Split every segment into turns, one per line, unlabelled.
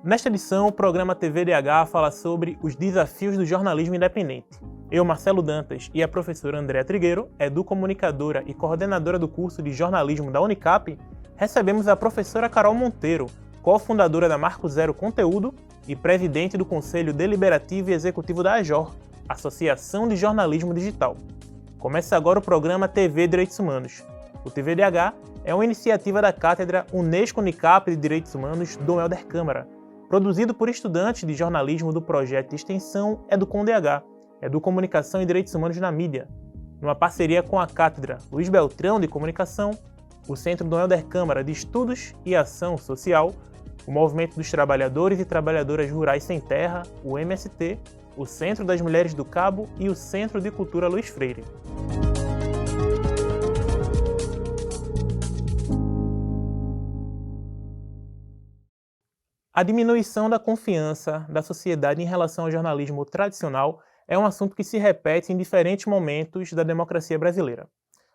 Nesta edição, o programa TVDH fala sobre os desafios do jornalismo independente. Eu, Marcelo Dantas, e a professora Andréa Trigueiro, educomunicadora e coordenadora do curso de jornalismo da Unicap, recebemos a professora Carol Monteiro, cofundadora da Marco Zero Conteúdo e presidente do Conselho Deliberativo e Executivo da AJOR, Associação de Jornalismo Digital. Começa agora o programa TV Direitos Humanos. O TVDH é uma iniciativa da Cátedra Unesco-Unicap de Direitos Humanos Dom Helder Câmara, produzido por estudantes de jornalismo do projeto de extensão EducomDH, Educomunicação e Direitos Humanos na Mídia, numa parceria com a Cátedra Luiz Beltrão de Comunicação, o Centro Dom Helder Câmara de Estudos e Ação Social, o Movimento dos Trabalhadores e Trabalhadoras Rurais Sem Terra, o MST, o Centro das Mulheres do Cabo e o Centro de Cultura Luiz Freire. A diminuição da confiança da sociedade em relação ao jornalismo tradicional é um assunto que se repete em diferentes momentos da democracia brasileira.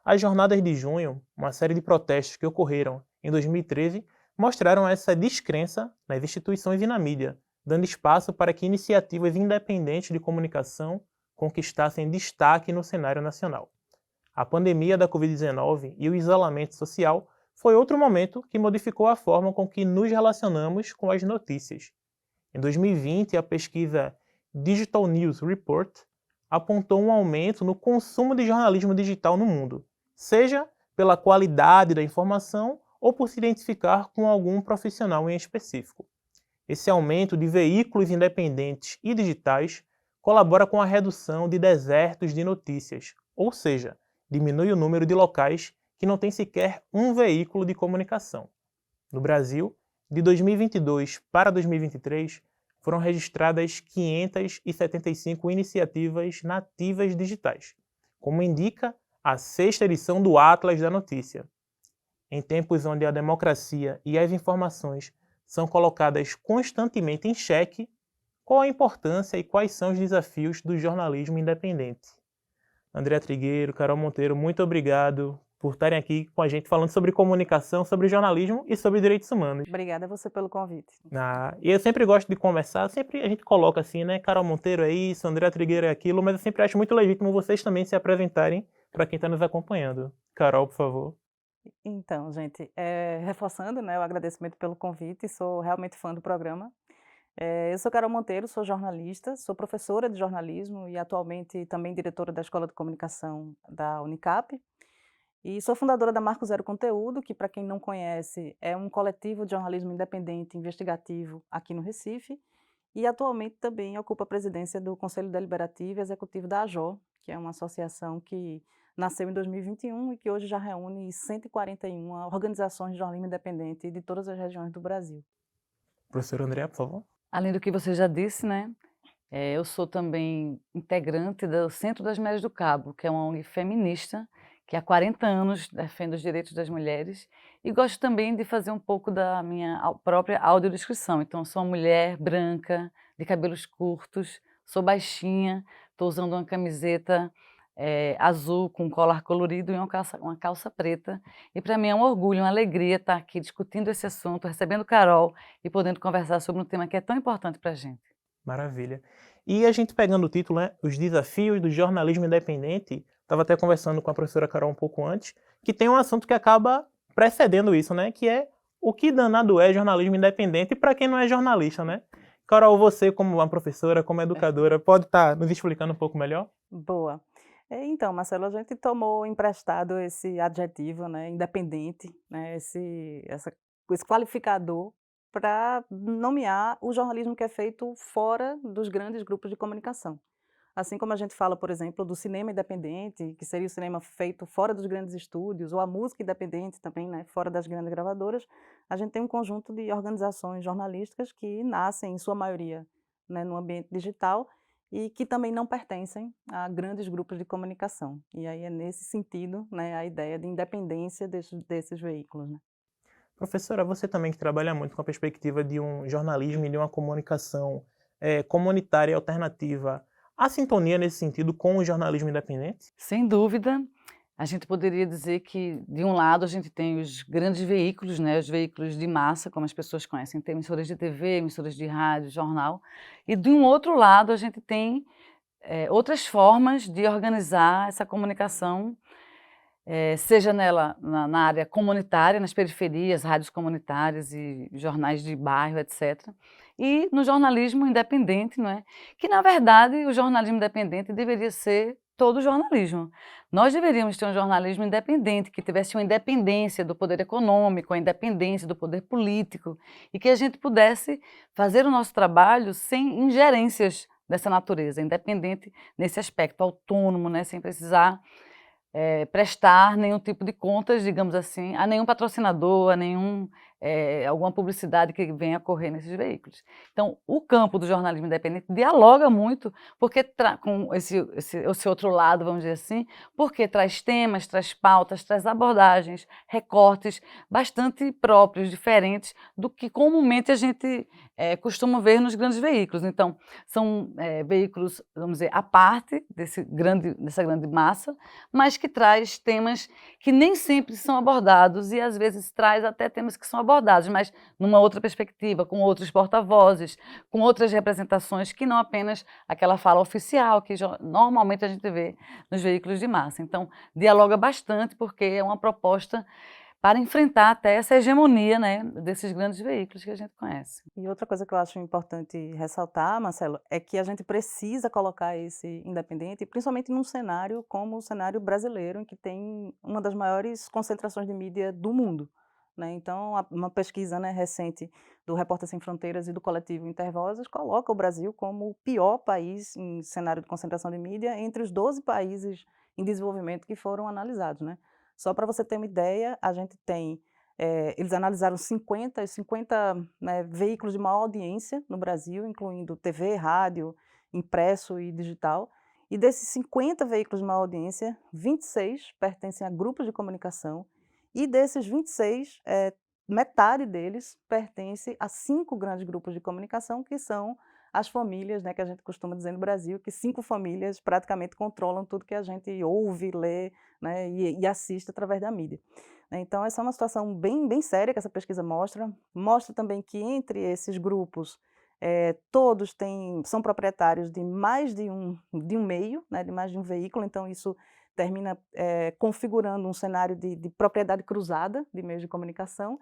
As Jornadas de Junho, uma série de protestos que ocorreram em 2013, mostraram essa descrença nas instituições e na mídia, dando espaço para que iniciativas independentes de comunicação conquistassem destaque no cenário nacional. A pandemia da Covid-19 e o isolamento social foi outro momento que modificou a forma com que nos relacionamos com as notícias. Em 2020, a pesquisa Digital News Report apontou um aumento no consumo de jornalismo digital no mundo, seja pela qualidade da informação ou por se identificar com algum profissional em específico. Esse aumento de veículos independentes e digitais colabora com a redução de desertos de notícias, ou seja, diminui o número de locais que não tem sequer um veículo de comunicação. No Brasil, de 2022 para 2023, foram registradas 575 iniciativas nativas digitais, como indica a 6ª edição do Atlas da Notícia. Em tempos onde a democracia e as informações são colocadas constantemente em xeque, qual a importância e quais são os desafios do jornalismo independente? Andréa Trigueiro, Carol Monteiro, muito obrigado por estarem aqui com a gente falando sobre comunicação, sobre jornalismo e sobre direitos humanos.
Obrigada a você pelo convite.
E eu sempre gosto de conversar, sempre a gente coloca assim, né? Carol Monteiro é isso, Andréa Trigueiro é aquilo, mas eu sempre acho muito legítimo vocês também se apresentarem para quem está nos acompanhando. Carol, por favor.
Então, gente, reforçando, né, o agradecimento pelo convite, sou realmente fã do programa. Eu sou Carol Monteiro, sou jornalista, sou professora de jornalismo e atualmente também diretora da Escola de Comunicação da Unicap. E sou fundadora da Marco Zero Conteúdo, que, para quem não conhece, é um coletivo de jornalismo independente investigativo aqui no Recife. E atualmente também ocupo a presidência do Conselho Deliberativo e Executivo da AJOR, que é uma associação que nasceu em 2021 e que hoje já reúne 141 organizações de jornalismo independente de todas as regiões do Brasil.
Professora Andréa, por favor.
Além do que você já disse, né? Eu sou também integrante do Centro das Mulheres do Cabo, que é uma ONG feminista, que há 40 anos defende os direitos das mulheres, e gosto também de fazer um pouco da minha própria audiodescrição. Então, sou uma mulher branca, de cabelos curtos, sou baixinha, estou usando uma camiseta azul com colar colorido e uma calça preta. E para mim é um orgulho, uma alegria estar aqui discutindo esse assunto, recebendo Carol e podendo conversar sobre um tema que é tão importante para a gente.
Maravilha. E a gente pegando o título, né, Os Desafios do Jornalismo Independente, estava até conversando com a professora Carol um pouco antes, que tem um assunto que acaba precedendo isso, né, que é o que danado é jornalismo independente para quem não é jornalista, né? Carol, você como uma professora, como educadora, pode estar nos explicando um pouco melhor?
Boa. Então, Marcelo, a gente tomou emprestado esse adjetivo, né, independente, né, esse qualificador para nomear o jornalismo que é feito fora dos grandes grupos de comunicação. Assim como a gente fala, por exemplo, do cinema independente, que seria o cinema feito fora dos grandes estúdios, ou a música independente também, né, fora das grandes gravadoras, a gente tem um conjunto de organizações jornalísticas que nascem, em sua maioria, né, no ambiente digital e que também não pertencem a grandes grupos de comunicação. E aí é nesse sentido, né, a ideia de independência desses veículos, né.
Professora, você também que trabalha muito com a perspectiva de um jornalismo e de uma comunicação comunitária e alternativa, há sintonia nesse sentido com o jornalismo independente?
Sem dúvida, a gente poderia dizer que, de um lado, a gente tem os grandes veículos, né, os veículos de massa, como as pessoas conhecem, tem emissoras de TV, emissoras de rádio, jornal, e de um outro lado a gente tem outras formas de organizar essa comunicação, seja na área comunitária, nas periferias, rádios comunitárias e jornais de bairro, etc. E no jornalismo independente, não é? Que, na verdade, o jornalismo independente deveria ser todo o jornalismo. Nós deveríamos ter um jornalismo independente, que tivesse uma independência do poder econômico, a independência do poder político, e que a gente pudesse fazer o nosso trabalho sem ingerências dessa natureza, independente nesse aspecto, autônomo, né? Sem precisar prestar nenhum tipo de contas, digamos assim, a nenhum patrocinador, a alguma publicidade que venha a correr nesses veículos. Então, o campo do jornalismo independente dialoga muito porque com esse outro lado, vamos dizer assim, porque traz temas, traz pautas, traz abordagens, recortes bastante próprios, diferentes do que comumente a gente costuma ver nos grandes veículos. Então, são veículos, vamos dizer, à parte dessa grande massa, mas que traz temas que nem sempre são abordados e às vezes traz até temas que são abordados, mas numa outra perspectiva, com outros porta-vozes, com outras representações que não apenas aquela fala oficial que normalmente a gente vê nos veículos de massa. Então, dialoga bastante porque é uma proposta para enfrentar até essa hegemonia, né, desses grandes veículos que a gente conhece.
E outra coisa que eu acho importante ressaltar, Marcelo, é que a gente precisa colocar esse independente, principalmente num cenário como o cenário brasileiro, em que tem uma das maiores concentrações de mídia do mundo, né? Então, uma pesquisa, né, recente do Repórter Sem Fronteiras e do coletivo Intervozes coloca o Brasil como o pior país em cenário de concentração de mídia entre os 12 países em desenvolvimento que foram analisados, né? Só para você ter uma ideia, a gente tem, eles analisaram 50, né, veículos de maior audiência no Brasil, incluindo TV, rádio, impresso e digital. E desses 50 veículos de maior audiência, 26 pertencem a grupos de comunicação. E desses 26, metade deles pertence a 5 grandes grupos de comunicação, que são as famílias, né, que a gente costuma dizer no Brasil, que 5 famílias praticamente controlam tudo que a gente ouve, lê, né, e assiste através da mídia. Então, essa é uma situação bem, bem séria que essa pesquisa mostra. Mostra também que entre esses grupos, todos são proprietários de mais de um meio, né, de mais de um veículo, então isso termina configurando um cenário de propriedade cruzada de meios de comunicação.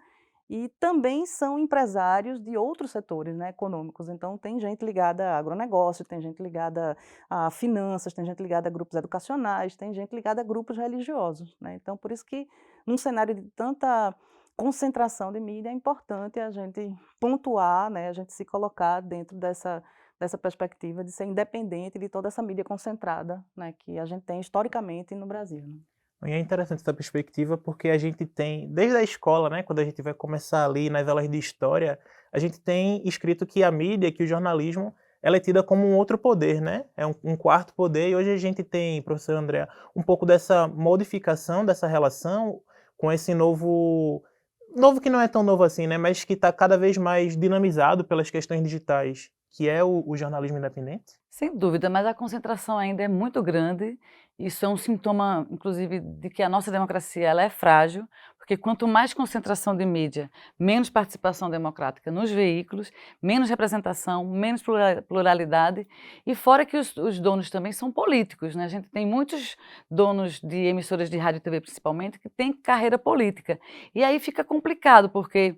E também são empresários de outros setores, né, econômicos. Então, tem gente ligada a agronegócio, tem gente ligada a finanças, tem gente ligada a grupos educacionais, tem gente ligada a grupos religiosos, né? Então, por isso que, num cenário de tanta concentração de mídia, é importante a gente pontuar, né, a gente se colocar dentro dessa perspectiva de ser independente de toda essa mídia concentrada, né, que a gente tem historicamente no Brasil, né?
E é interessante essa perspectiva porque a gente tem, desde a escola, né, quando a gente vai começar ali nas aulas de história, a gente tem escrito que a mídia, que o jornalismo, ela é tida como um outro poder, né? É um quarto poder, e hoje a gente tem, professor André, um pouco dessa modificação dessa relação com esse novo que não é tão novo assim, né, mas que está cada vez mais dinamizado pelas questões digitais, que é o jornalismo independente?
Sem dúvida, mas a concentração ainda é muito grande. Isso é um sintoma, inclusive, de que a nossa democracia ela é frágil, porque quanto mais concentração de mídia, menos participação democrática nos veículos, menos representação, menos pluralidade, e fora que os donos também são políticos, né? A gente tem muitos donos de emissoras de rádio e TV, principalmente, que têm carreira política. E aí fica complicado, porque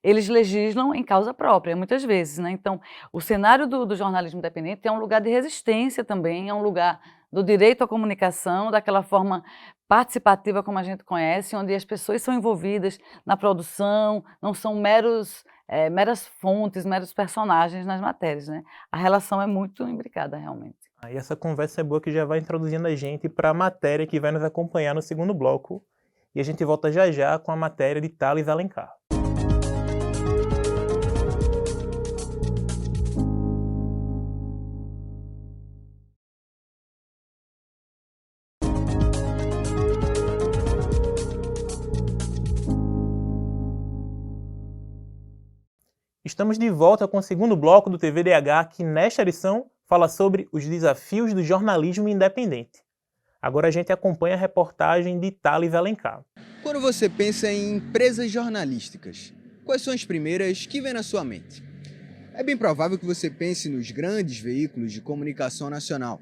eles legislam em causa própria, muitas vezes, né? Então, o cenário do jornalismo independente é um lugar de resistência também, é um lugar do direito à comunicação, daquela forma participativa como a gente conhece, onde as pessoas são envolvidas na produção, não são meras fontes, meros personagens nas matérias, né? A relação é muito imbricada, realmente.
Aí essa conversa é boa que já vai introduzindo a gente para a matéria que vai nos acompanhar no segundo bloco, e a gente volta já já com a matéria de Thales Alencar. Estamos de volta com o segundo bloco do TVDH, que nesta edição fala sobre os desafios do jornalismo independente. Agora a gente acompanha a reportagem de Thales Alencar.
Quando você pensa em empresas jornalísticas, quais são as primeiras que vêm na sua mente? É bem provável que você pense nos grandes veículos de comunicação nacional.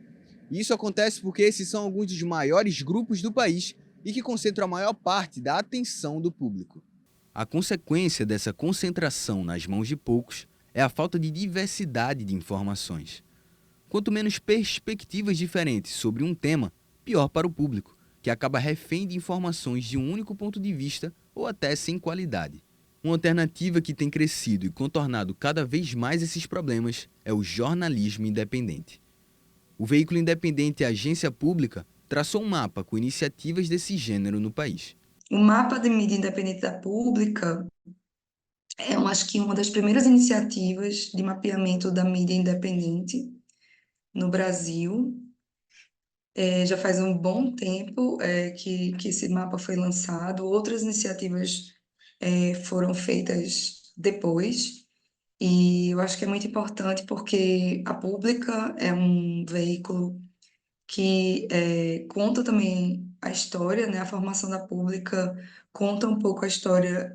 E isso acontece porque esses são alguns dos maiores grupos do país e que concentram a maior parte da atenção do público. A consequência dessa concentração nas mãos de poucos é a falta de diversidade de informações. Quanto menos perspectivas diferentes sobre um tema, pior para o público, que acaba refém de informações de um único ponto de vista ou até sem qualidade. Uma alternativa que tem crescido e contornado cada vez mais esses problemas é o jornalismo independente. O veículo independente Agência Pública traçou um mapa com iniciativas desse gênero no país.
O mapa de mídia independente da Pública é, acho que, uma das primeiras iniciativas de mapeamento da mídia independente no Brasil. Já faz um bom tempo que esse mapa foi lançado. Outras iniciativas foram feitas depois. E eu acho que é muito importante porque a Pública é um veículo que conta também a história, né? A formação da Pública conta um pouco a história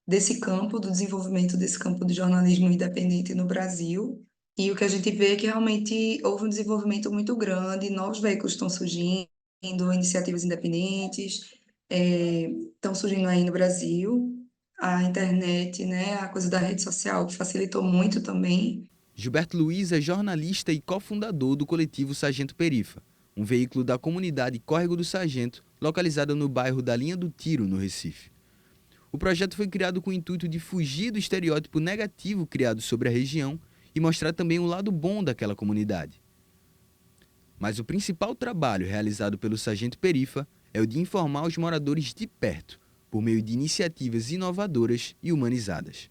desse campo, do desenvolvimento desse campo de jornalismo independente no Brasil. E o que a gente vê é que realmente houve um desenvolvimento muito grande, novos veículos estão surgindo, iniciativas independentes estão surgindo aí no Brasil. A internet, né, a coisa da rede social facilitou muito também.
Gilberto Luiz é jornalista e cofundador do coletivo Sargento Perifa, um veículo da comunidade Córrego do Sargento, localizada no bairro da Linha do Tiro, no Recife. O projeto foi criado com o intuito de fugir do estereótipo negativo criado sobre a região e mostrar também o lado bom daquela comunidade. Mas o principal trabalho realizado pelo Sargento Perifa é o de informar os moradores de perto, por meio de iniciativas inovadoras e humanizadas.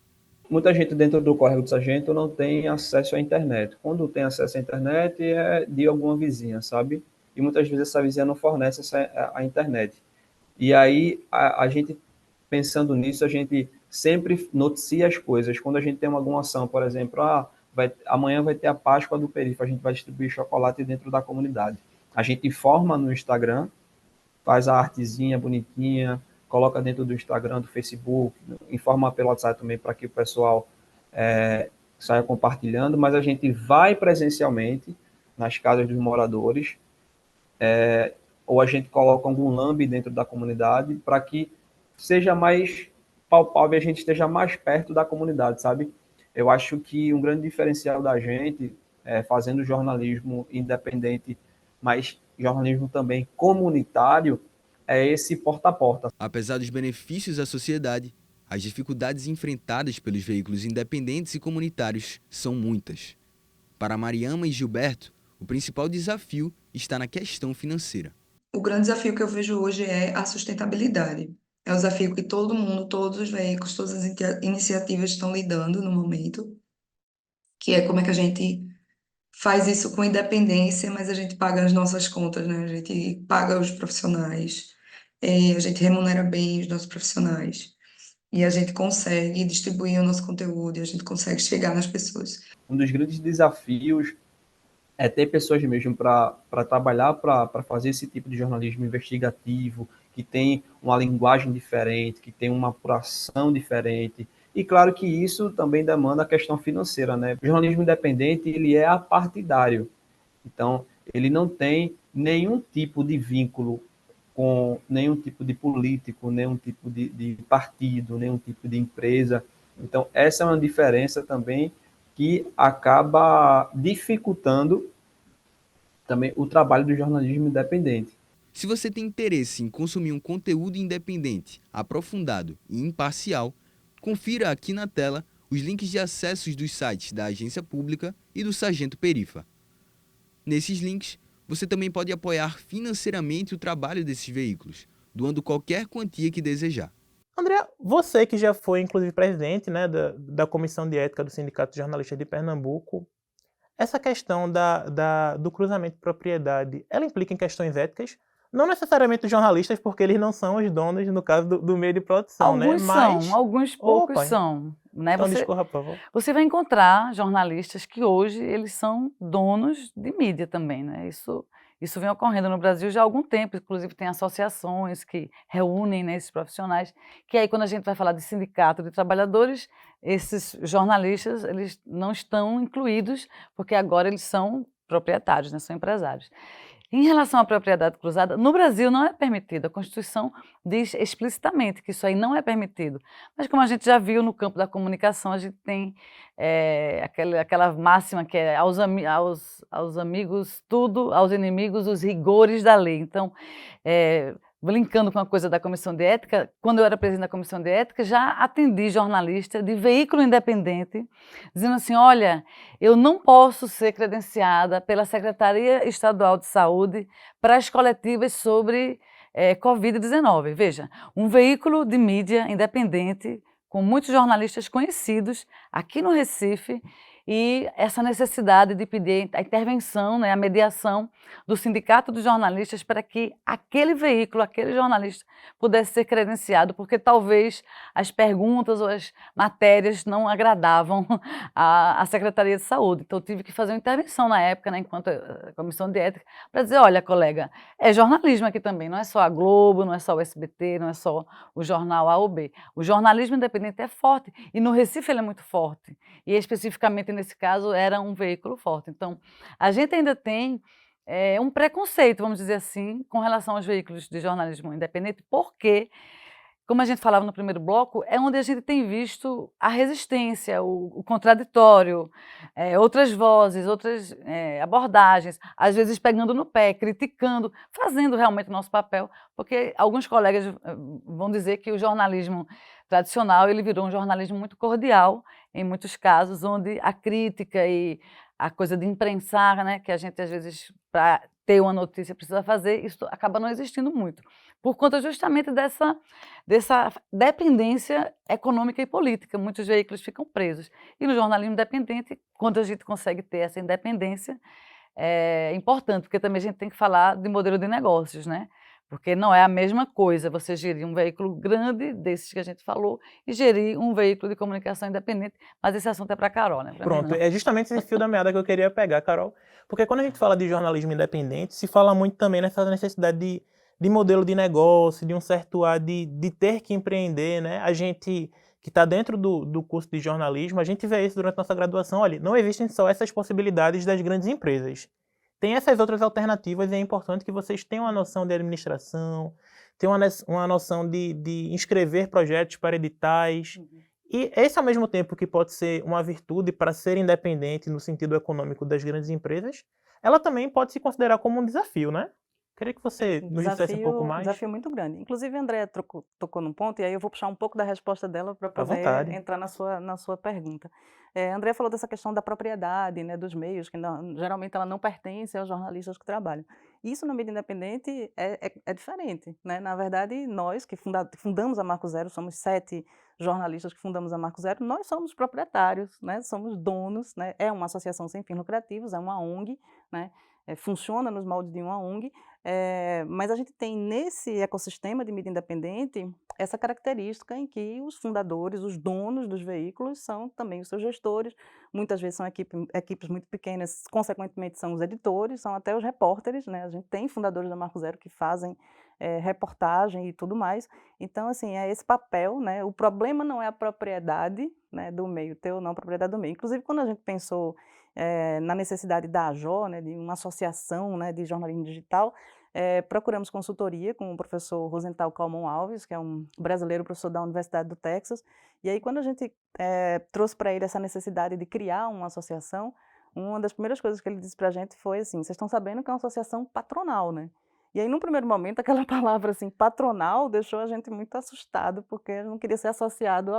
Muita gente dentro do Córrego do Sargento não tem acesso à internet. Quando tem acesso à internet é de alguma vizinha, sabe? E muitas vezes essa vizinha não fornece a internet. E aí a gente, pensando nisso, a gente sempre noticia as coisas. Quando a gente tem alguma ação, por exemplo, amanhã vai ter a Páscoa do Perifa, a gente vai distribuir chocolate dentro da comunidade. A gente informa no Instagram, faz a artezinha bonitinha, coloca dentro do Instagram, do Facebook, informa pelo WhatsApp também para que o pessoal saia compartilhando, mas a gente vai presencialmente nas casas dos moradores, ou a gente coloca algum lambe dentro da comunidade para que seja mais palpável e a gente esteja mais perto da comunidade, sabe? Eu acho que um grande diferencial da gente, fazendo jornalismo independente, mas jornalismo também comunitário, é esse porta a porta.
Apesar dos benefícios à sociedade, as dificuldades enfrentadas pelos veículos independentes e comunitários são muitas. Para Mariama e Gilberto, o principal desafio está na questão financeira.
O grande desafio que eu vejo hoje é a sustentabilidade. É o desafio que todo mundo, todos os veículos, todas as iniciativas estão lidando no momento, que é como é que a gente faz isso com independência, mas a gente paga as nossas contas, né? A gente paga os profissionais, a gente remunera bem os nossos profissionais e a gente consegue distribuir o nosso conteúdo e a gente consegue chegar nas pessoas.
Um dos grandes desafios é ter pessoas mesmo para trabalhar, para fazer esse tipo de jornalismo investigativo, que tem uma linguagem diferente, que tem uma apuração diferente. E claro que isso também demanda a questão financeira, né? O jornalismo independente, ele é apartidário. Então, ele não tem nenhum tipo de vínculo com nenhum tipo de político, nenhum tipo de partido, nenhum tipo de empresa. Então, essa é uma diferença também que acaba dificultando também o trabalho do jornalismo independente.
Se você tem interesse em consumir um conteúdo independente, aprofundado e imparcial, confira aqui na tela os links de acessos dos sites da Agência Pública e do Sargento Perifa. Nesses links, você também pode apoiar financeiramente o trabalho desses veículos, doando qualquer quantia que desejar.
André, você que já foi, inclusive, presidente, né, da Comissão de Ética do Sindicato de Jornalistas de Pernambuco, essa questão do cruzamento de propriedade, ela implica em questões éticas? Não necessariamente os jornalistas, porque eles não são os donos, no caso do meio de produção,
Alguns
né? Mas...
são, alguns poucos
Opa,
são. Né?
Então, discorra, por favor.
Você vai encontrar jornalistas que hoje eles são donos de mídia também, né? Isso vem ocorrendo no Brasil já há algum tempo, inclusive tem associações que reúnem, né, esses profissionais, que aí quando a gente vai falar de sindicato de trabalhadores, esses jornalistas, eles não estão incluídos, porque agora eles são proprietários, né, são empresários. Em relação à propriedade cruzada, no Brasil não é permitido, a Constituição diz explicitamente que isso aí não é permitido. Mas como a gente já viu no campo da comunicação, a gente tem aquela máxima que é aos amigos tudo, aos inimigos os rigores da lei. Então, brincando com a coisa da Comissão de Ética, quando eu era presidente da Comissão de Ética, já atendi jornalista de veículo independente, dizendo assim, olha, eu não posso ser credenciada pela Secretaria Estadual de Saúde para as coletivas sobre Covid-19. Veja, um veículo de mídia independente, com muitos jornalistas conhecidos aqui no Recife, e essa necessidade de pedir a intervenção, né, a mediação do Sindicato dos Jornalistas para que aquele veículo, aquele jornalista pudesse ser credenciado, porque talvez as perguntas ou as matérias não agradavam a Secretaria de Saúde. Então, eu tive que fazer uma intervenção na época, né, enquanto Comissão de Ética, para dizer, olha, colega, é jornalismo aqui também, não é só a Globo, não é só o SBT, não é só o jornal A ou B. O jornalismo independente é forte, e no Recife ele é muito forte, e especificamente nesse caso era um veículo forte. Então, a gente ainda tem um preconceito, vamos dizer assim, com relação aos veículos de jornalismo independente, porque, como a gente falava no primeiro bloco, é onde a gente tem visto a resistência, o contraditório, outras vozes, outras abordagens, às vezes pegando no pé, criticando, fazendo realmente o nosso papel, porque alguns colegas vão dizer que o jornalismo tradicional ele virou um jornalismo muito cordial, em muitos casos, onde a crítica e a coisa de imprensar, né, que a gente às vezes, para ter uma notícia, precisa fazer, isso acaba não existindo muito, por conta justamente dessa dependência econômica e política. Muitos veículos ficam presos. E no jornalismo independente, quando a gente consegue ter essa independência, é importante, porque também a gente tem que falar de modelo de negócios, né? Porque não é a mesma coisa você gerir um veículo grande, desses que a gente falou, e gerir um veículo de comunicação independente, mas esse assunto é para a Carol, né? Pra mim
Pronto,
não.
é justamente esse fio da meada que eu queria pegar, Carol. Porque quando a gente fala de jornalismo independente, se fala muito também nessa necessidade de modelo de negócio, de um certo ar de ter que empreender, né? A gente que está dentro do curso de jornalismo, a gente vê isso durante nossa graduação. Olha, não existem só essas possibilidades das grandes empresas. Tem essas outras alternativas e é importante que vocês tenham uma noção de administração, tenham uma noção de inscrever projetos para editais. E esse, ao mesmo tempo que pode ser uma virtude para ser independente no sentido econômico das grandes empresas, ela também pode se considerar como um desafio, né? Queria que você nos dissesse um pouco mais.
Desafio muito grande. Inclusive, a Andrea tocou num ponto, e aí eu vou puxar um pouco da resposta dela para
À
poder
vontade.
entrar na sua pergunta. A Andrea falou dessa questão da propriedade, né, dos meios, que geralmente ela não pertence aos jornalistas que trabalham. Isso na mídia independente é diferente, né? Na verdade, nós que fundamos a Marco Zero, somos 7 jornalistas que fundamos a Marco Zero, nós somos proprietários, né? Somos donos, né? É uma associação sem fins lucrativos, é uma ONG, né? Funciona nos moldes de uma ONG, mas a gente tem nesse ecossistema de mídia independente essa característica em que os fundadores, os donos dos veículos são também os seus gestores, muitas vezes são equipes muito pequenas, consequentemente são os editores, são até os repórteres, né? A gente tem fundadores da Marco Zero que fazem reportagem e tudo mais. Então, assim, é esse papel, né? O problema não é a propriedade, né, do meio, ter ou não a propriedade do meio. Inclusive, quando a gente pensou na necessidade da AJO, né, de uma associação, né, de jornalismo digital, procuramos consultoria com o professor Rosenthal Calmon Alves, que é um brasileiro professor da Universidade do Texas, e aí quando a gente trouxe para ele essa necessidade de criar uma associação, uma das primeiras coisas que ele disse para a gente foi assim, vocês estão sabendo que é uma associação patronal, né? E aí, num primeiro momento, aquela palavra assim, patronal, deixou a gente muito assustado, porque não queria ser associado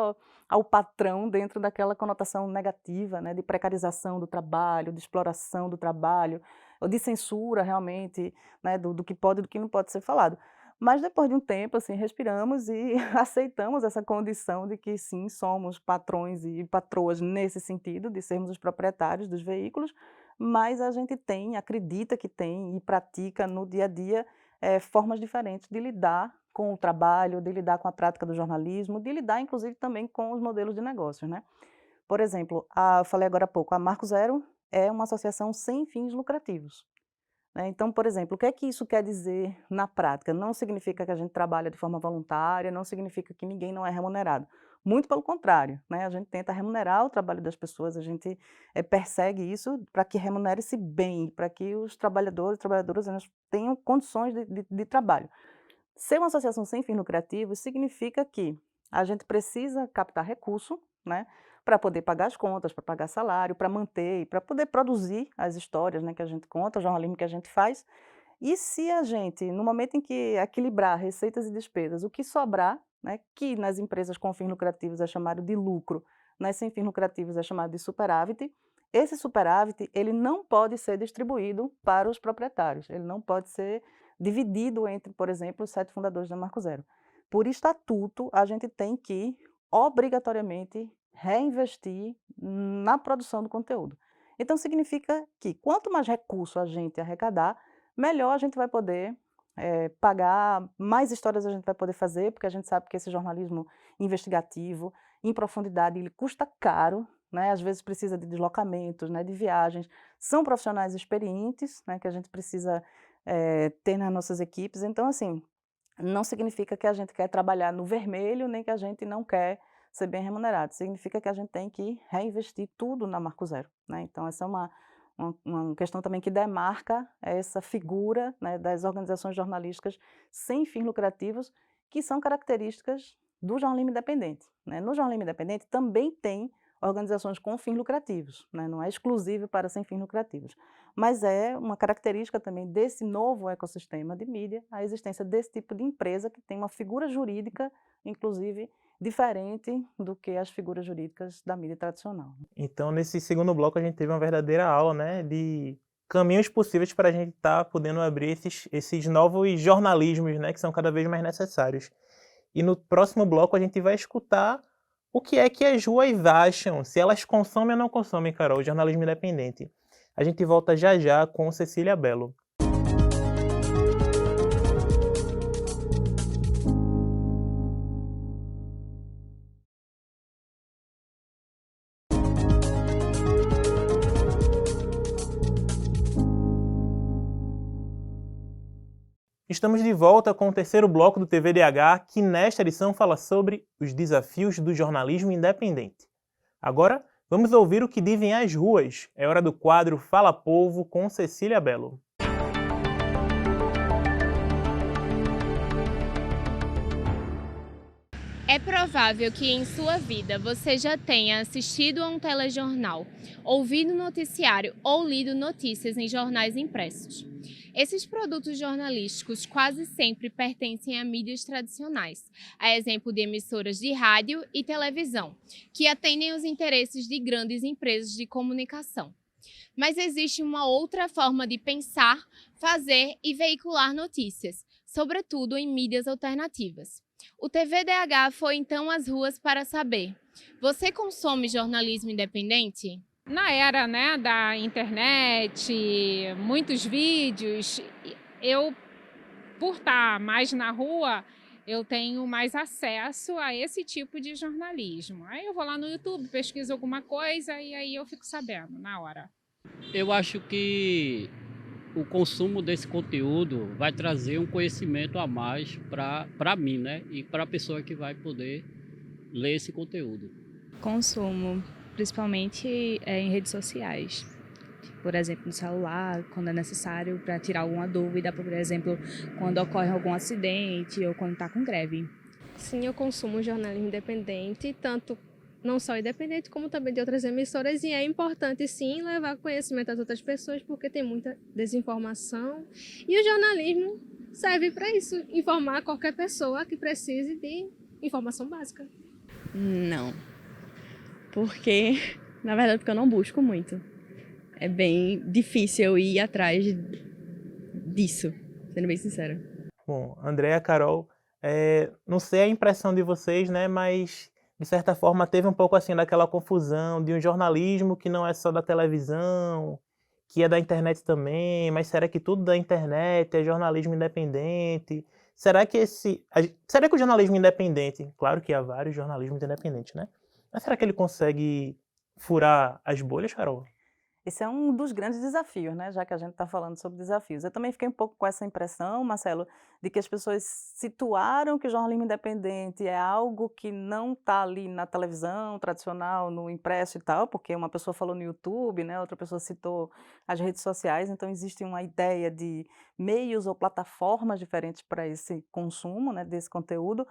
ao patrão dentro daquela conotação negativa, né, de precarização do trabalho, de exploração do trabalho, ou de censura realmente, né, do que pode e do que não pode ser falado. Mas depois de um tempo, assim, respiramos e aceitamos essa condição de que sim, somos patrões e patroas nesse sentido, de sermos os proprietários dos veículos, mas a gente acredita que tem e pratica no dia a dia formas diferentes de lidar com o trabalho, de lidar com a prática do jornalismo, de lidar inclusive também com os modelos de negócios, né? Por exemplo, eu falei agora há pouco, a Marco Zero é uma associação sem fins lucrativos. né. Então, por exemplo, o que é que isso quer dizer na prática? Não significa que a gente trabalha de forma voluntária, não significa que ninguém não é remunerado. Muito pelo contrário, né, a gente tenta remunerar o trabalho das pessoas, a gente, persegue isso para que remunere-se bem, para que os trabalhadores e trabalhadoras, elas tenham condições de trabalho. Ser uma associação sem fins lucrativos significa que a gente precisa captar recurso, né, para poder pagar as contas, para pagar salário, para manter e para poder produzir as histórias, né, que a gente conta, o jornalismo que a gente faz. E se a gente, no momento em que equilibrar receitas e despesas, o que sobrar, né, que nas empresas com fins lucrativos é chamado de lucro, nas sem fins lucrativos é chamado de superávit, esse superávit ele não pode ser distribuído para os proprietários, ele não pode ser dividido entre, por exemplo, os 7 fundadores da Marco Zero. Por estatuto, a gente tem que, obrigatoriamente, reinvestir na produção do conteúdo. Então significa que quanto mais recurso a gente arrecadar, melhor a gente vai poder, pagar, mais histórias a gente vai poder fazer, porque a gente sabe que esse jornalismo investigativo, em profundidade, ele custa caro, né, às vezes precisa de deslocamentos, né, de viagens. São profissionais experientes, né, que a gente precisa, ter nas nossas equipes. Então, assim, não significa que a gente quer trabalhar no vermelho, nem que a gente não quer ser bem remunerado. Significa que a gente tem que reinvestir tudo na Marco Zero, né. Então essa é uma questão também que demarca essa figura, né, das organizações jornalísticas sem fins lucrativos, que são características do jornalismo independente, né. No jornalismo independente também tem organizações com fins lucrativos, né, não é exclusivo para sem fins lucrativos. Mas é uma característica também desse novo ecossistema de mídia, a existência desse tipo de empresa que tem uma figura jurídica, inclusive, diferente do que as figuras jurídicas da mídia tradicional.
Então, nesse segundo bloco, a gente teve uma verdadeira aula, né, de caminhos possíveis para a gente estar podendo abrir esses novos jornalismos, né, que são cada vez mais necessários. E no próximo bloco a gente vai escutar o que é que as ruas acham, se elas consomem ou não consomem, Carol, o jornalismo independente. A gente volta já já com Cecília Bello. Estamos de volta com o terceiro bloco do TVDH, que nesta edição fala sobre os desafios do jornalismo independente. Agora, vamos ouvir o que dizem as ruas. É hora do quadro Fala Povo com Cecília Bello.
É provável que em sua vida você já tenha assistido a um telejornal, ouvido noticiário ou lido notícias em jornais impressos. Esses produtos jornalísticos quase sempre pertencem a mídias tradicionais, a exemplo de emissoras de rádio e televisão, que atendem os interesses de grandes empresas de comunicação. Mas existe uma outra forma de pensar, fazer e veicular notícias, sobretudo em mídias alternativas. O TVDH foi então às ruas para saber: você consome jornalismo independente?
Na era, né, da internet, muitos vídeos, eu, por estar mais na rua, eu tenho mais acesso a esse tipo de jornalismo. Aí eu vou lá no YouTube, pesquiso alguma coisa e aí eu fico sabendo na hora.
Eu acho que o consumo desse conteúdo vai trazer um conhecimento a mais para mim, né? E para a pessoa que vai poder ler esse conteúdo.
Consumo, principalmente em redes sociais. Por exemplo, no celular, quando é necessário para tirar alguma dúvida, por exemplo, quando ocorre algum acidente ou quando está com greve.
Sim, eu consumo jornalismo independente, tanto não só independente, como também de outras emissoras, e é importante, sim, levar conhecimento às outras pessoas, porque tem muita desinformação, e o jornalismo serve para isso, informar qualquer pessoa que precise de informação básica.
Não, na verdade, porque eu não busco muito. É bem difícil eu ir atrás disso, sendo bem sincera.
Bom, Andréa, Carol, não sei a impressão de vocês, né, mas de certa forma teve um pouco assim daquela confusão de um jornalismo que não é só da televisão, que é da internet também, mas será que tudo da internet é jornalismo independente? Será que o jornalismo independente, claro que há vários jornalismos independentes, né? Mas será que ele consegue furar as bolhas, Carol?
Esse é um dos grandes desafios, né, já que a gente está falando sobre desafios. Eu também fiquei um pouco com essa impressão, Marcelo, de que as pessoas situaram que o jornalismo independente é algo que não está ali na televisão tradicional, no impresso e tal, porque uma pessoa falou no YouTube, né, outra pessoa citou as redes sociais, então existe uma ideia de meios ou plataformas diferentes para esse consumo, né, desse conteúdo.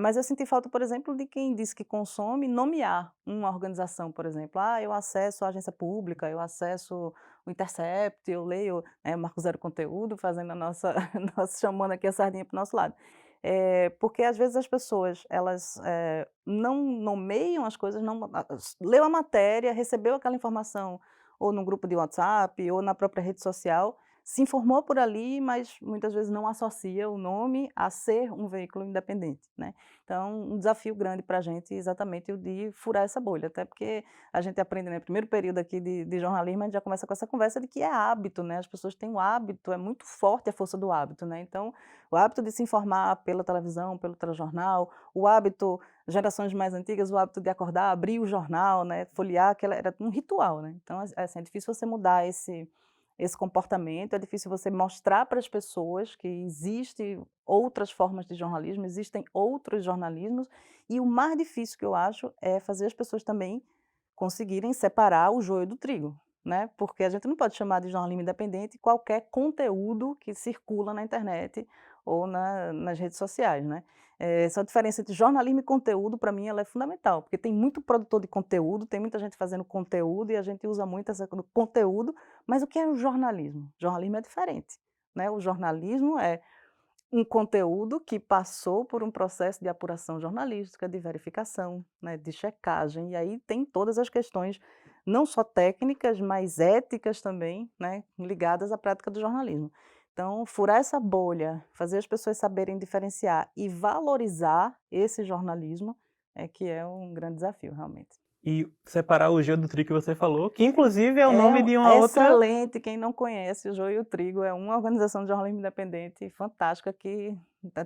Mas eu senti falta, por exemplo, de quem diz que consome nomear uma organização, por exemplo. Ah, eu acesso a agência pública, eu acesso o Intercept, eu leio, Marco Zero Conteúdo, fazendo a nossa, chamando aqui a sardinha para o nosso lado. Porque às vezes as pessoas, elas não nomeiam as coisas, não, leu a matéria, recebeu aquela informação ou num grupo de WhatsApp ou na própria rede social, se informou por ali, mas muitas vezes não associa o nome a ser um veículo independente, né. Então, um desafio grande para a gente é exatamente o de furar essa bolha, até porque a gente aprende, né, primeiro período aqui de jornalismo, a gente já começa com essa conversa de que é hábito, né, as pessoas têm o hábito, é muito forte a força do hábito, né, então, o hábito de se informar pela televisão, pelo telejornal, o hábito, gerações mais antigas, o hábito de acordar, abrir o jornal, né, folhear, era um ritual, né, então, assim, é difícil você mudar esse comportamento, é difícil você mostrar para as pessoas que existem outras formas de jornalismo, existem outros jornalismos, e o mais difícil que eu acho é fazer as pessoas também conseguirem separar o joio do trigo, né? Porque a gente não pode chamar de jornalismo independente qualquer conteúdo que circula na internet ou nas redes sociais, né? Essa diferença entre jornalismo e conteúdo, para mim, ela é fundamental, porque tem muito produtor de conteúdo, tem muita gente fazendo conteúdo e a gente usa muito essa do conteúdo, mas o que é o jornalismo? Jornalismo é diferente, né? O jornalismo é um conteúdo que passou por um processo de apuração jornalística, de verificação, né, de checagem, e aí tem todas as questões, não só técnicas, mas éticas também, né, ligadas à prática do jornalismo. Então, furar essa bolha, fazer as pessoas saberem diferenciar e valorizar esse jornalismo é que é um grande desafio, realmente.
E separar o joio do trigo que você falou, que inclusive é o nome de uma outra...
Excelente, quem não conhece, o Joio e o Trigo é uma organização de jornalismo independente fantástica que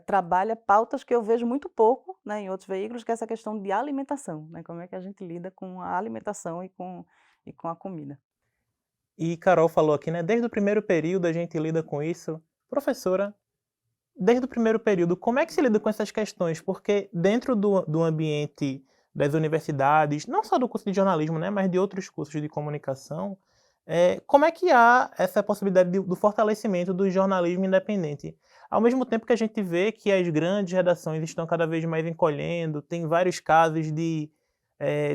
trabalha pautas que eu vejo muito pouco, né, em outros veículos, que é essa questão de alimentação, né, como é que a gente lida com a alimentação e com a comida.
E Carol falou aqui, né, desde o primeiro período a gente lida com isso. Professora, desde o primeiro período, como é que se lida com essas questões? Porque dentro do ambiente das universidades, não só do curso de jornalismo, né, mas de outros cursos de comunicação, como é que há essa possibilidade do fortalecimento do jornalismo independente? Ao mesmo tempo que a gente vê que as grandes redações estão cada vez mais encolhendo, tem vários casos de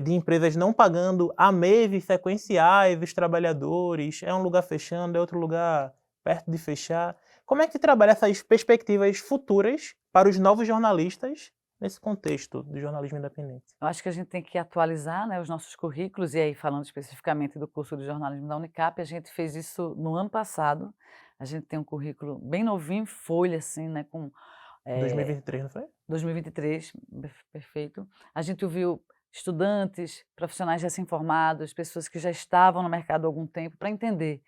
empresas não pagando há meses sequenciais os trabalhadores, é um lugar fechando, é outro lugar perto de fechar. Como é que trabalha essas perspectivas futuras para os novos jornalistas nesse contexto do jornalismo independente?
Eu acho que a gente tem que atualizar, né, os nossos currículos, e aí falando especificamente do curso de jornalismo da Unicap, a gente fez isso no ano passado. A gente tem um currículo bem novinho, em folha, assim, né, com...
2023, não foi?
2023, perfeito. A gente ouviu estudantes, profissionais recém-formados, pessoas que já estavam no mercado há algum tempo, para entender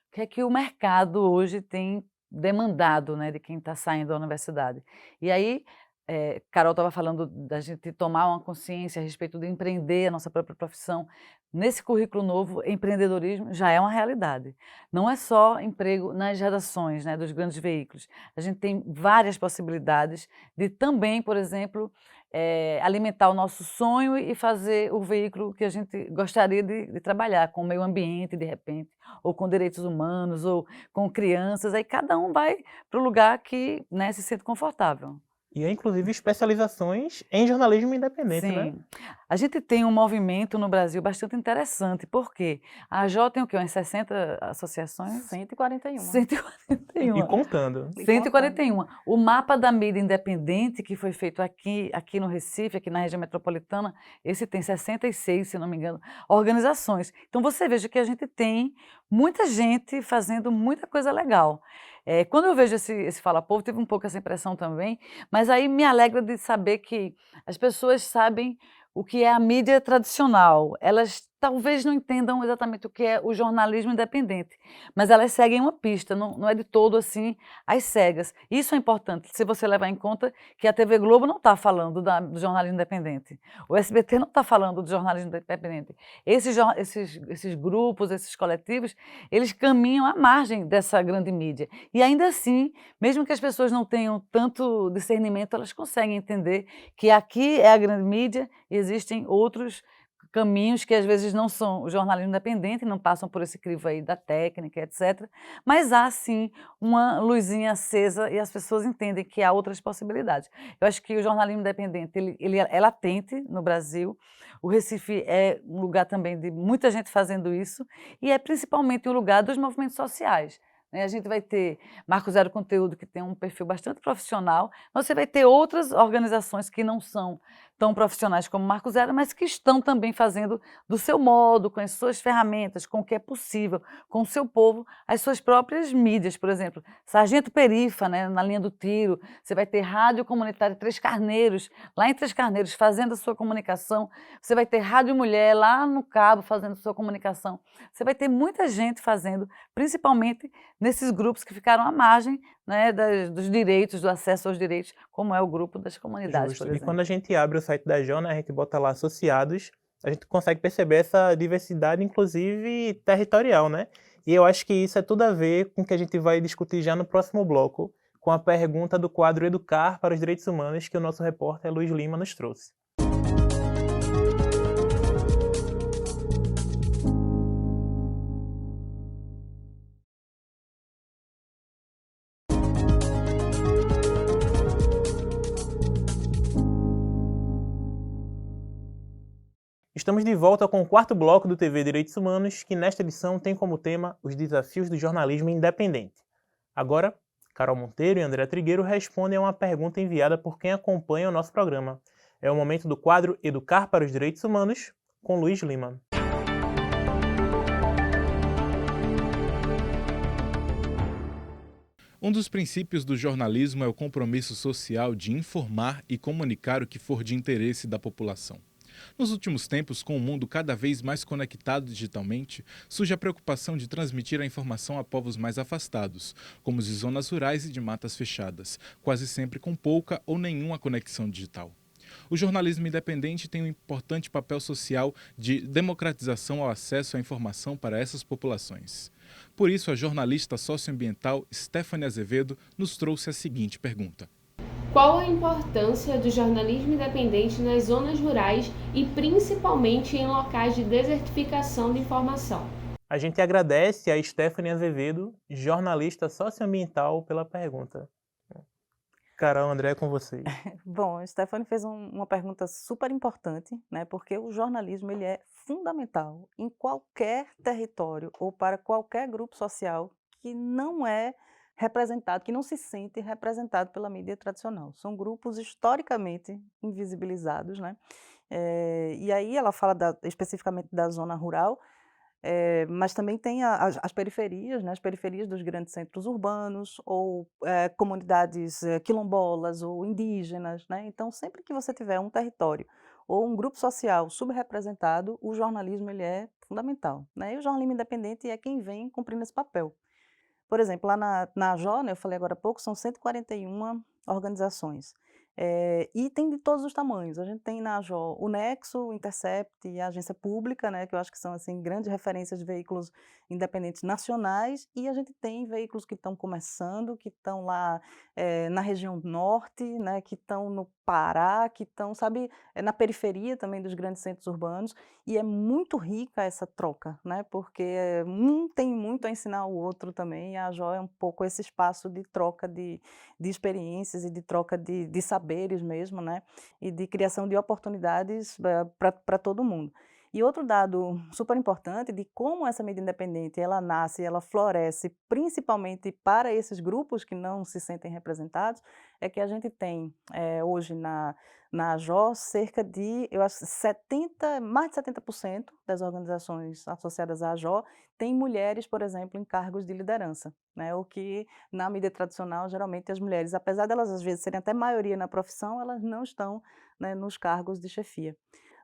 o que é que o mercado hoje tem demandado, né, de quem está saindo da universidade. E aí, Carol estava falando da gente tomar uma consciência a respeito de empreender a nossa própria profissão. Nesse currículo novo, empreendedorismo já é uma realidade. Não é só emprego nas redações, né, dos grandes veículos. A gente tem várias possibilidades de também, por exemplo, alimentar o nosso sonho e fazer o veículo que a gente gostaria de trabalhar, com o meio ambiente, de repente, ou com direitos humanos, ou com crianças. Aí cada um vai para o lugar que, né, se sente confortável.
E há, inclusive, especializações em jornalismo independente,
Sim.
né?
A gente tem um movimento no Brasil bastante interessante, porque a AJ tem o quê? Umas 60 associações?
141.
141.
E contando.
141. O mapa da mídia independente, que foi feito aqui no Recife, aqui na região metropolitana, esse tem 66, se não me engano, organizações. Então você veja que a gente tem muita gente fazendo muita coisa legal. Quando eu vejo esse Fala Povo, tive um pouco essa impressão também, mas aí me alegra de saber que as pessoas sabem o que é a mídia tradicional. Elas talvez não entendam exatamente o que é o jornalismo independente, mas elas seguem uma pista, não é de todo assim às cegas. Isso é importante, se você levar em conta que a TV Globo não está falando do jornalismo independente, o SBT não está falando do jornalismo independente. Esses grupos, esses coletivos, eles caminham à margem dessa grande mídia. E ainda assim, mesmo que as pessoas não tenham tanto discernimento, elas conseguem entender que aqui é a grande mídia e existem outros caminhos que às vezes não são o jornalismo independente, não passam por esse crivo aí da técnica, etc. Mas há sim uma luzinha acesa e as pessoas entendem que há outras possibilidades. Eu acho que o jornalismo independente ele é latente no Brasil. O Recife é um lugar também de muita gente fazendo isso e é principalmente um lugar dos movimentos sociais. Né? A gente vai ter Marco Zero Conteúdo, que tem um perfil bastante profissional, mas você vai ter outras organizações que não são tão profissionais como Marco Zero, mas que estão também fazendo do seu modo, com as suas ferramentas, com o que é possível, com o seu povo, as suas próprias mídias, por exemplo. Sargento Perifa, né, na linha do tiro, você vai ter Rádio Comunitária Três Carneiros, lá em Três Carneiros, fazendo a sua comunicação, você vai ter Rádio Mulher, lá no Cabo, fazendo a sua comunicação. Você vai ter muita gente fazendo, principalmente nesses grupos que ficaram à margem, né, dos direitos, do acesso aos direitos, como é o grupo das comunidades,
Justo.
por
E
exemplo.
quando a gente abre o site da Jona, a gente bota lá associados, a gente consegue perceber essa diversidade, inclusive territorial, né? E eu acho que isso é tudo a ver com o que a gente vai discutir já no próximo bloco, com a pergunta do quadro Educar para os Direitos Humanos que o nosso repórter Luiz Lima nos trouxe. Estamos de volta com o quarto bloco do TV Direitos Humanos, que nesta edição tem como tema os desafios do jornalismo independente. Agora, Carol Monteiro e André Trigueiro respondem a uma pergunta enviada por quem acompanha o nosso programa. É o momento do quadro Educar para os Direitos Humanos, com Luiz Lima.
Um dos princípios do jornalismo é o compromisso social de informar e comunicar o que for de interesse da população. Nos últimos tempos, com o mundo cada vez mais conectado digitalmente, surge a preocupação de transmitir a informação a povos mais afastados, como os de zonas rurais e de matas fechadas, quase sempre com pouca ou nenhuma conexão digital. O jornalismo independente tem um importante papel social de democratização ao acesso à informação para essas populações. Por isso, a jornalista socioambiental Stephanie Azevedo nos trouxe a seguinte pergunta.
Qual a importância do jornalismo independente nas zonas rurais e principalmente em locais de desertificação de informação?
A gente agradece a Stephanie Azevedo, jornalista socioambiental, pela pergunta. Carol, André, é com vocês.
Bom, a Stephanie fez uma pergunta super importante, né? Porque o jornalismo ele é fundamental em qualquer território ou para qualquer grupo social que não é representado, que não se sente representado pela mídia tradicional. São grupos historicamente invisibilizados, né? E aí ela fala especificamente da zona rural, mas também tem as periferias, né, as periferias dos grandes centros urbanos ou comunidades quilombolas ou indígenas, né? Então, sempre que você tiver um território ou um grupo social subrepresentado, o jornalismo ele é fundamental, né? E o jornalismo independente é quem vem cumprindo esse papel. Por exemplo, lá na AJO, né, eu falei agora há pouco, são 141 organizações. E tem de todos os tamanhos. A gente tem na AJO o Nexo, o Intercept e a Agência Pública, né, que eu acho que são assim, grandes referências de veículos independentes nacionais, e a gente tem veículos que estão começando, que estão lá na região norte, né, que estão no Pará, que estão, sabe, na periferia também dos grandes centros urbanos, e é muito rica essa troca, né, porque um tem muito a ensinar ao outro também, e a AJO é um pouco esse espaço de troca de experiências e de troca de saberes mesmo, né, e de criação de oportunidades para todo mundo. E outro dado super importante de como essa mídia independente ela nasce, ela floresce principalmente para esses grupos que não se sentem representados, é que a gente tem hoje na AJO cerca de, eu acho, mais de 70% das organizações associadas à AJO têm mulheres, por exemplo, em cargos de liderança, né? O que na mídia tradicional, geralmente as mulheres, apesar delas às vezes serem até maioria na profissão, elas não estão, né, nos cargos de chefia.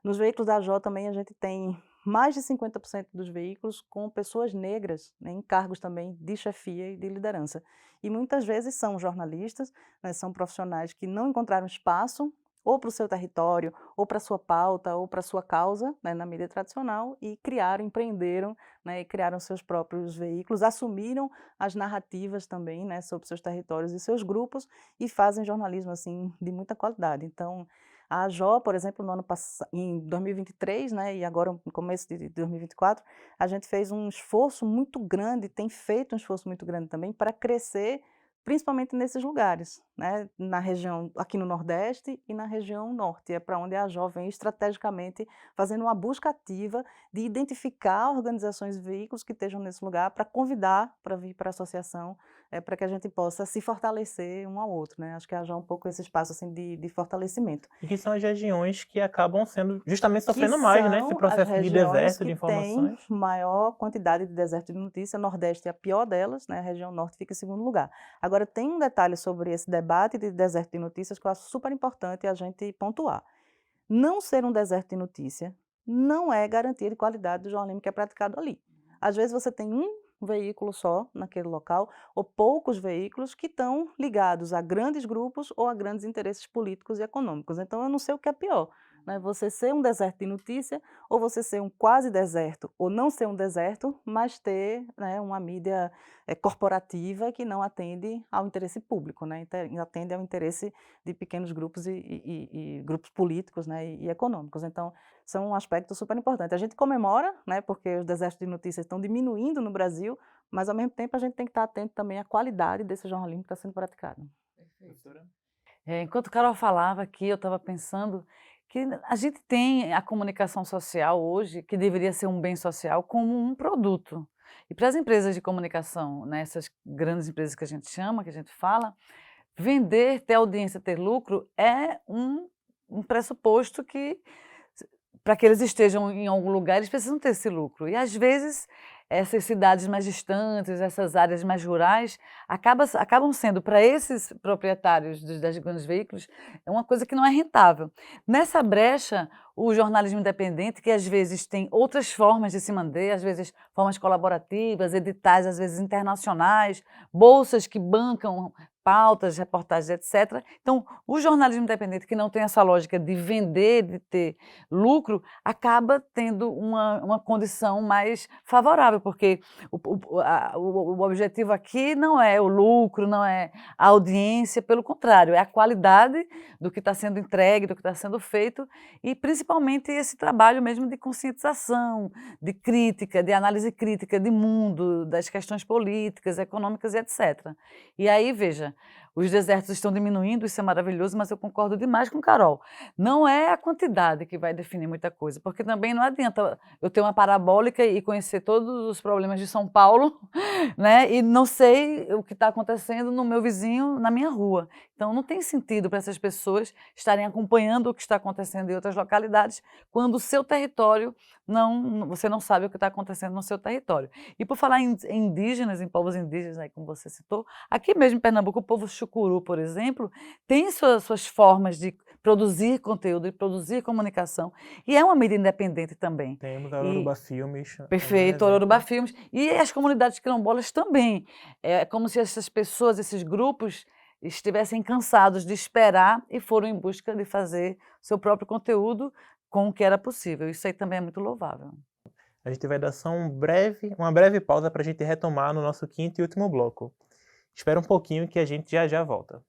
Nos veículos da AJO também a gente tem mais de 50% dos veículos com pessoas negras, né, em cargos também de chefia e de liderança. E muitas vezes são jornalistas, né, são profissionais que não encontraram espaço ou para o seu território, ou para a sua pauta, ou para a sua causa, né, na mídia tradicional, e criaram, empreenderam, né, e criaram seus próprios veículos, assumiram as narrativas também, né, sobre seus territórios e seus grupos, e fazem jornalismo assim de muita qualidade. Então, a AJO, por exemplo, no ano em 2023, né, e agora no começo de 2024, a gente fez um esforço muito grande, tem feito um esforço muito grande também para crescer, principalmente nesses lugares, né, na região, aqui no Nordeste e na região Norte, é para onde a AJO vem estrategicamente fazendo uma busca ativa de identificar organizações e veículos que estejam nesse lugar para convidar para vir para a associação, para que a gente possa se fortalecer um ao outro, né, acho que a AJO é um pouco esse espaço assim de fortalecimento.
E que são as regiões que acabam sendo justamente
Que
sofrendo mais, né, esse
são as
processo de
regiões
deserto
que
de
têm
informações.
maior quantidade de deserto de notícia, Nordeste é a pior delas, né, a região Norte fica em segundo lugar. Agora tem um detalhe sobre esse debate de deserto de notícias que eu acho super importante a gente pontuar. Não ser um deserto de notícia não é garantia de qualidade do jornalismo que é praticado ali. Às vezes você tem um veículo só naquele local, ou poucos veículos que estão ligados a grandes grupos ou a grandes interesses políticos e econômicos. Então eu não sei o que é pior, né? Você ser um deserto de notícia, ou você ser um quase deserto, ou não ser um deserto, mas ter, né, uma mídia corporativa que não atende ao interesse público, né? Atende ao interesse de pequenos grupos e grupos políticos, né, e econômicos. Então, são um aspecto super importante. A gente comemora, né, porque os desertos de notícias estão diminuindo no Brasil, mas ao mesmo tempo a gente tem que estar atento também à qualidade desse jornalismo que está sendo praticado.
Enquanto Carol falava aqui, eu estava pensando que a gente tem a comunicação social hoje, que deveria ser um bem social, como um produto. E para as empresas de comunicação, né, essas grandes empresas que a gente chama, que a gente fala, vender, ter audiência, ter lucro é um pressuposto que, para que eles estejam em algum lugar, eles precisam ter esse lucro. E às vezes essas cidades mais distantes, essas áreas mais rurais, acabam sendo, para esses proprietários das grandes veículos, uma coisa que não é rentável. Nessa brecha, o jornalismo independente, que às vezes tem outras formas de se manter, às vezes formas colaborativas, editais, às vezes internacionais, bolsas que bancam pautas, reportagens, etc. Então, o jornalismo independente, que não tem essa lógica de vender, de ter lucro, acaba tendo uma condição mais favorável, porque o objetivo aqui não é o lucro, não é a audiência, pelo contrário, é a qualidade do que está sendo entregue, do que está sendo feito, e principalmente esse trabalho mesmo de conscientização, de crítica, de análise crítica de mundo, das questões políticas, econômicas e etc. E aí, veja, os desertos estão diminuindo, isso é maravilhoso, mas eu concordo demais com Carol. Não é a quantidade que vai definir muita coisa, porque também não adianta eu ter uma parabólica e conhecer todos os problemas de São Paulo, né, e não sei o que está acontecendo no meu vizinho, na minha rua. Então, não tem sentido para essas pessoas estarem acompanhando o que está acontecendo em outras localidades, quando o seu território, você não sabe o que está acontecendo no seu território. E por falar em indígenas, em povos indígenas, aí, como você citou, aqui mesmo em Pernambuco, o povo chucuru, por exemplo, tem suas formas de produzir conteúdo, de produzir comunicação, e é uma mídia independente também.
Temos a Yoruba Filmes.
Perfeito, a Yoruba Filmes, e as comunidades quilombolas também. É como se essas pessoas, esses grupos, estivessem cansados de esperar e foram em busca de fazer seu próprio conteúdo com o que era possível. Isso aí também é muito louvável.
A gente vai dar só uma breve pausa para a gente retomar no nosso quinto e último bloco. Espera um pouquinho que a gente já volta.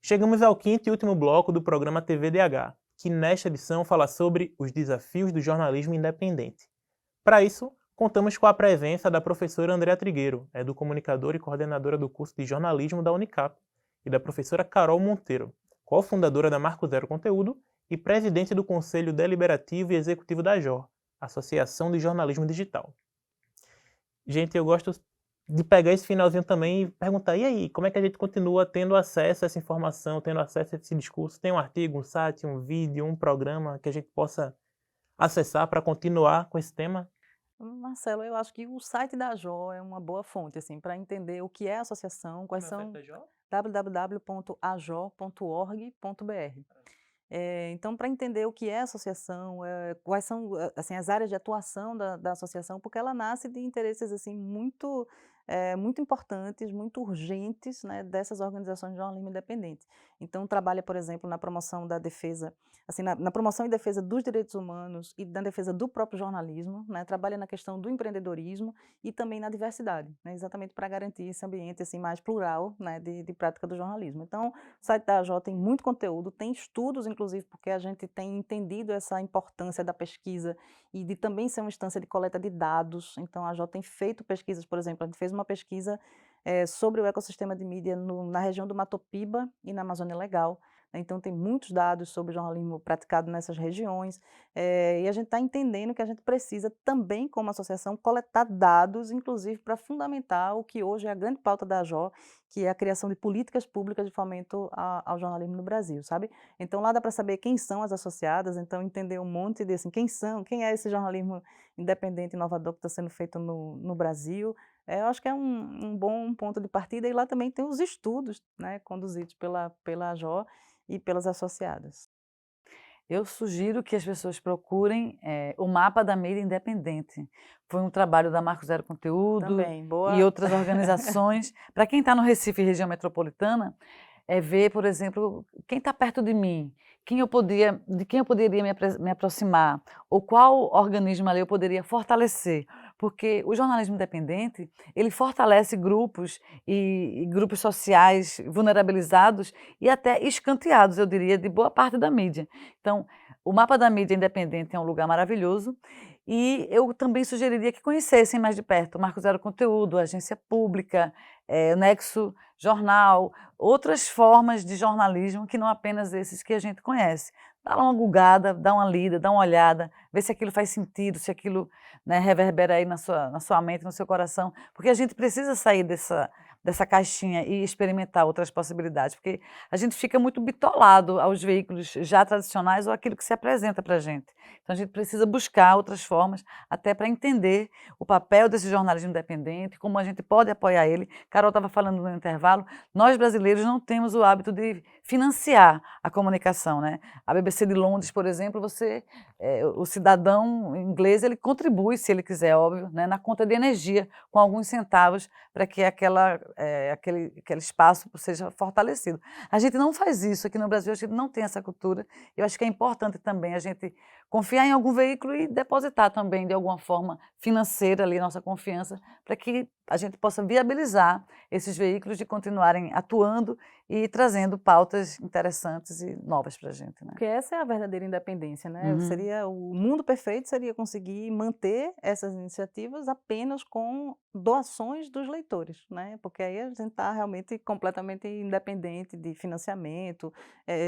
Chegamos ao quinto e último bloco do programa TVDH, que nesta edição fala sobre os desafios do jornalismo independente. Para isso, contamos com a presença da professora Andréa Trigueiro, educomunicadora e coordenadora do curso de jornalismo da Unicap, e da professora Carol Monteiro, cofundadora da Marco Zero Conteúdo e presidente do Conselho Deliberativo e Executivo da AJOR, Associação de Jornalismo Digital. Gente, eu gosto de pegar esse finalzinho também e perguntar, e aí, como é que a gente continua tendo acesso a essa informação, tendo acesso a esse discurso? Tem um artigo, um site, um vídeo, um programa que a gente possa acessar para continuar com esse tema?
Marcelo, eu acho que o site da AJO é uma boa fonte, assim, para entender o que é a associação, quais são www.ajo.org.br. Então, para entender o que é a associação, quais são assim, as áreas de atuação da associação, porque ela nasce de interesses assim, muito importantes, muito urgentes, né, dessas organizações de jornalismo independente. Então, trabalha, por exemplo, na promoção da defesa, assim, na promoção e defesa dos direitos humanos e na defesa do próprio jornalismo, né, trabalha na questão do empreendedorismo e também na diversidade, né, exatamente para garantir esse ambiente assim, mais plural, né, de prática do jornalismo. Então, o site da AJ tem muito conteúdo, tem estudos, inclusive, porque a gente tem entendido essa importância da pesquisa e de também ser uma instância de coleta de dados. Então, a AJ tem feito pesquisas, por exemplo, a gente fez uma pesquisa sobre o ecossistema de mídia na região do Mato Piba e na Amazônia Legal. Então, tem muitos dados sobre jornalismo praticado nessas regiões, e a gente está entendendo que a gente precisa também, como associação, coletar dados, inclusive para fundamentar o que hoje é a grande pauta da AJO, que é a criação de políticas públicas de fomento ao jornalismo no Brasil, sabe? Então, lá dá para saber quem são as associadas, então entender um monte de, assim, quem é esse jornalismo independente e inovador que está sendo feito no Brasil. Eu acho que é um bom ponto de partida, e lá também tem os estudos, né, conduzidos pela AJO e pelas associadas.
Eu sugiro que as pessoas procurem o mapa da mídia independente. Foi um trabalho da Marco Zero Conteúdo
Também, boa.
e outras organizações. Para quem está no Recife e região metropolitana, ver, por exemplo, quem está perto de mim, de quem eu poderia me aproximar, ou qual organismo ali eu poderia fortalecer. Porque o jornalismo independente, ele fortalece grupos e grupos sociais vulnerabilizados e até escanteados, eu diria, de boa parte da mídia. Então, o mapa da mídia independente é um lugar maravilhoso, e eu também sugeriria que conhecessem mais de perto o Marco Zero Conteúdo, a agência pública, o Nexo Jornal, outras formas de jornalismo que não apenas esses que a gente conhece. Dá uma gulgada, dá uma lida, dá uma olhada, vê se aquilo faz sentido, se aquilo, né, reverbera aí na sua mente, no seu coração, porque a gente precisa sair dessa caixinha e experimentar outras possibilidades, porque a gente fica muito bitolado aos veículos já tradicionais ou aquilo que se apresenta para a gente. Então a gente precisa buscar outras formas, até para entender o papel desse jornalismo independente, como a gente pode apoiar ele. Carol estava falando no intervalo, nós brasileiros não temos o hábito de financiar a comunicação, né? A BBC de Londres, por exemplo, o cidadão inglês, ele contribui, se ele quiser, óbvio, né, na conta de energia, com alguns centavos, para que aquele espaço seja fortalecido. A gente não faz isso aqui no Brasil, a gente não tem essa cultura. Eu acho que é importante também a gente confiar em algum veículo e depositar também, de alguma forma financeira ali, nossa confiança, para que a gente possa viabilizar esses veículos de continuarem atuando e trazendo pautas interessantes e novas para a gente, né?
Porque essa é a verdadeira independência, né? O mundo perfeito seria conseguir manter essas iniciativas apenas com doações dos leitores, né? Porque aí a gente está realmente completamente independente de financiamento,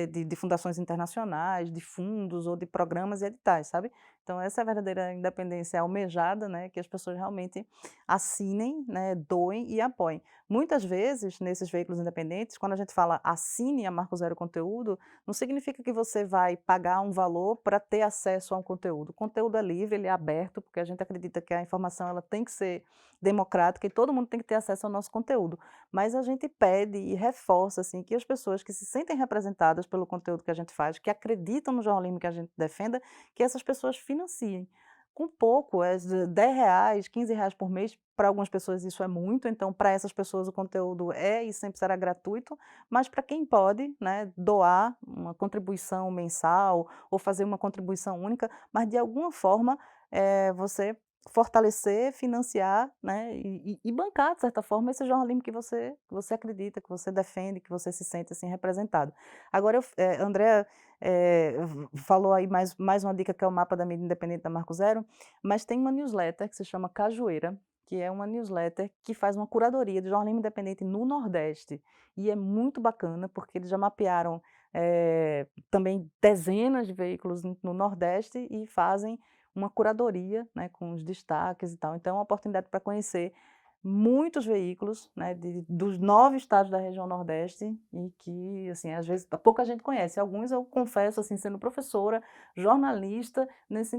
de fundações internacionais, de fundos ou de programas e editais, sabe? Então, essa é a verdadeira independência almejada, né? Que as pessoas realmente assinem, né? Doem e apoiem. Muitas vezes, nesses veículos independentes, quando a gente fala assine a Marco Zero Conteúdo, não significa que você vai pagar um valor para ter acesso a um conteúdo. O conteúdo é livre, ele é aberto, porque a gente acredita que a informação ela tem que ser democrática e todo mundo tem que ter acesso ao nosso conteúdo. Mas a gente pede e reforça assim, que as pessoas que se sentem representadas pelo conteúdo que a gente faz, que acreditam no jornalismo que a gente defenda, que essas pessoas financiem. Com pouco, R$ 10, R$ 15 por mês, para algumas pessoas isso é muito, então para essas pessoas o conteúdo é e sempre será gratuito, mas para quem pode, né, doar uma contribuição mensal ou fazer uma contribuição única, mas de alguma forma você fortalecer, financiar, né, e bancar, de certa forma, esse jornalismo que você acredita, que você defende, que você se sente assim representado. Agora, André falou aí mais uma dica, que é o mapa da mídia independente da Marco Zero, mas tem uma newsletter que se chama Cajueira, que é uma newsletter que faz uma curadoria de jornalismo independente no Nordeste, e é muito bacana, porque eles já mapearam também dezenas de veículos no Nordeste e fazem uma curadoria, né, com os destaques e tal. Então, é uma oportunidade para conhecer muitos veículos, né, dos 9 estados da região Nordeste e que, assim, às vezes pouca gente conhece. Alguns eu confesso, assim, sendo professora, jornalista,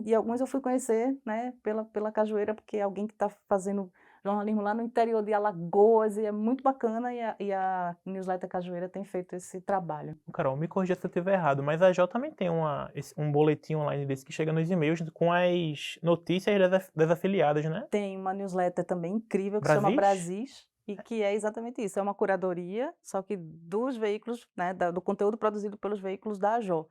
e alguns eu fui conhecer, né, pela Cajueira, porque é alguém que está fazendo jornalismo lá no interior de Alagoas e é muito bacana e a newsletter Cajueira tem feito esse trabalho.
Carol, me corrija se eu estiver errado, mas a Jo também tem um boletim online desse que chega nos e-mails com as notícias das afiliadas, né?
Tem uma newsletter também incrível que se chama Brasis e que é exatamente isso, é uma curadoria, só que dos veículos, né, do conteúdo produzido pelos veículos da AJO.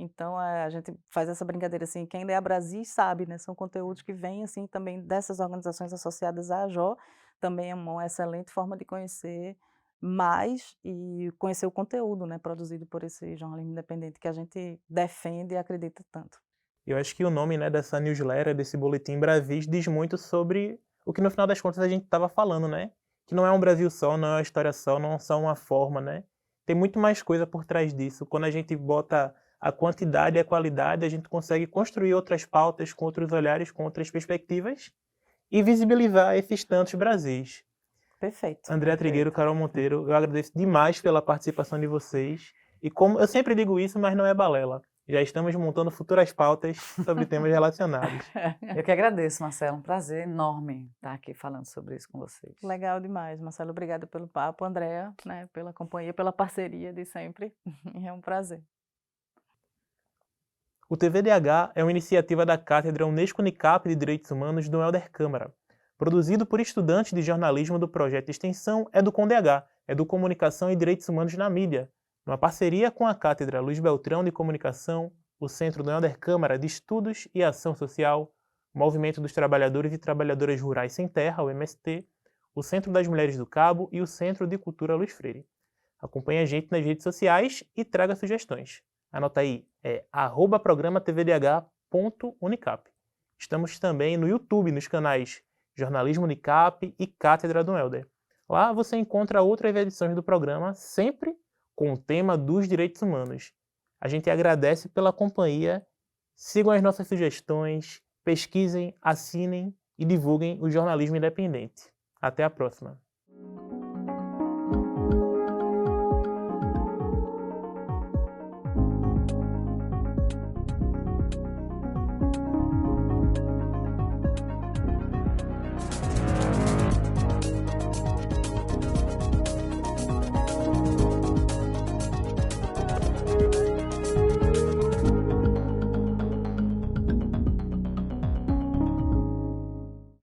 Então, a gente faz essa brincadeira assim, quem lê a Brasis sabe, né, são conteúdos que vêm assim também dessas organizações associadas à AJO, também é uma excelente forma de conhecer mais e conhecer o conteúdo, né, produzido por esse jornalismo independente que a gente defende e acredita tanto.
Eu acho que o nome, né, dessa newsletter, desse boletim Brasis, diz muito sobre o que no final das contas a gente estava falando, né? Que não é um Brasil só, não é uma história só, não é só uma forma, né? Tem muito mais coisa por trás disso. Quando a gente bota a quantidade e a qualidade, a gente consegue construir outras pautas com outros olhares, com outras perspectivas e visibilizar esses tantos Brasis.
Perfeito.
Andréa Trigueiro, Carol Monteiro, eu agradeço demais pela participação de vocês. E como eu sempre digo isso, mas não é balela. Já estamos montando futuras pautas sobre temas relacionados.
Eu que agradeço, Marcelo. Um prazer enorme estar aqui falando sobre isso com vocês.
Legal demais, Marcelo. Obrigada pelo papo, Andréa, né, pela companhia, pela parceria de sempre. É um prazer.
O TVDH é uma iniciativa da Cátedra Unesco-Unicap de Direitos Humanos do Helder Câmara, produzido por estudantes de jornalismo do projeto de extensão EduComDH, Educomunicação e Direitos Humanos na Mídia, numa parceria com a Cátedra Luiz Beltrão de Comunicação, o Centro do Helder Câmara de Estudos e Ação Social, o Movimento dos Trabalhadores e Trabalhadoras Rurais Sem Terra, o MST, o Centro das Mulheres do Cabo e o Centro de Cultura Luiz Freire. Acompanhe a gente nas redes sociais e traga sugestões. Anota aí, é @programatvdh.unicap. Estamos também no YouTube, nos canais Jornalismo Unicap e Cátedra do Helder. Lá você encontra outras edições do programa, sempre com o tema dos direitos humanos. A gente agradece pela companhia, sigam as nossas sugestões, pesquisem, assinem e divulguem o jornalismo independente. Até a próxima!